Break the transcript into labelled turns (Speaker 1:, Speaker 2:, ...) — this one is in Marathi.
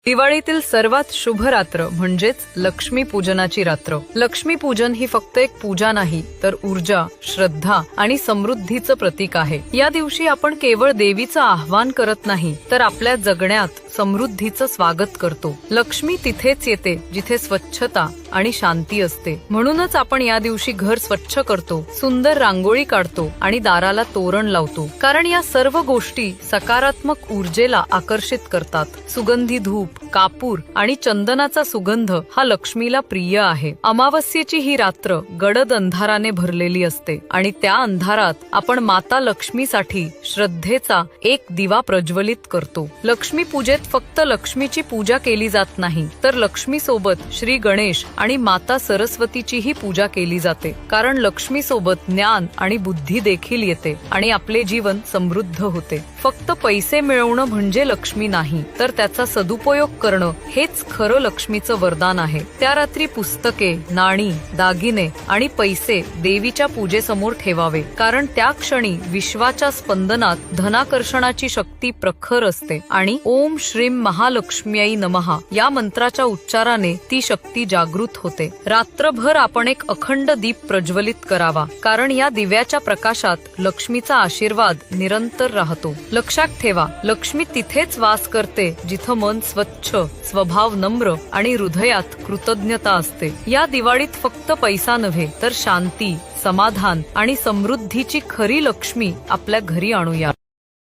Speaker 1: दिवाळीतील सर्वात शुभ रात्र म्हणजेच लक्ष्मी पूजनाची रात्र. लक्ष्मी पूजन ही फक्त एक पूजा नाही, तर ऊर्जा, श्रद्धा आणि समृद्धीचं प्रतीक आहे. या दिवशी आपण केवळ देवीचं आवाहन करत नाही, तर आपल्या जगण्यात समृद्धीचं स्वागत करतो. लक्ष्मी तिथेच येते जिथे स्वच्छता आणि शांती असते. म्हणूनच आपण या दिवशी घर स्वच्छ करतो, सुंदर रांगोळी काढतो आणि दाराला तोरण लावतो. कारण या सर्व गोष्टी सकारात्मक ऊर्जेला आकर्षित करतात. सुगंधी धूप, कापूर आणि चंदनाचा सुगंध हा लक्ष्मीला प्रिय आहे. अमावस्येची ही रात्र गडद अंधाराने भरलेली असते आणि त्या अंधारात आपण माता लक्ष्मीसाठी श्रद्धेचा एक दिवा प्रज्वलित करतो. लक्ष्मी पूजेत फक्त लक्ष्मीची पूजा केली जात नाही, तर लक्ष्मी सोबत श्री गणेश आणि माता सरस्वतीचीही पूजा केली जाते. कारण लक्ष्मी सोबत ज्ञान आणि बुद्धी देखील येते आणि आपले जीवन समृद्ध होते. फक्त पैसे मिळवणं म्हणजे लक्ष्मी नाही, तर त्याचा सदुपयोग करणं हेच खरं लक्ष्मीचं वरदान आहे. त्या रात्री पुस्तके, नाणी, दागिने आणि पैसे देवीच्या पूजेसमोर ठेवावे. कारण त्या क्षणी विश्वाच्या स्पंदनात धनाकर्षणाची शक्ती प्रखर असते आणि ओम श्रीम महालक्ष्म्यै नमः या मंत्राच्या उच्चाराने ती शक्ती जागृत होते. रात्रभर आपण एक अखंड दीप प्रज्वलित करावा, कारण या दिव्याच्या प्रकाशात लक्ष्मीचा आशीर्वाद निरंतर राहतो. लक्षात ठेवा, लक्ष्मी तिथेच वास करते जिथं मन स्वच्छ, स्वभाव नम्र आणि हृदयात कृतज्ञता असते. या दिवाळीत फक्त पैसा नव्हे, तर शांती, समाधान आणि समृद्धीची खरी लक्ष्मी आपल्या घरी आणूया.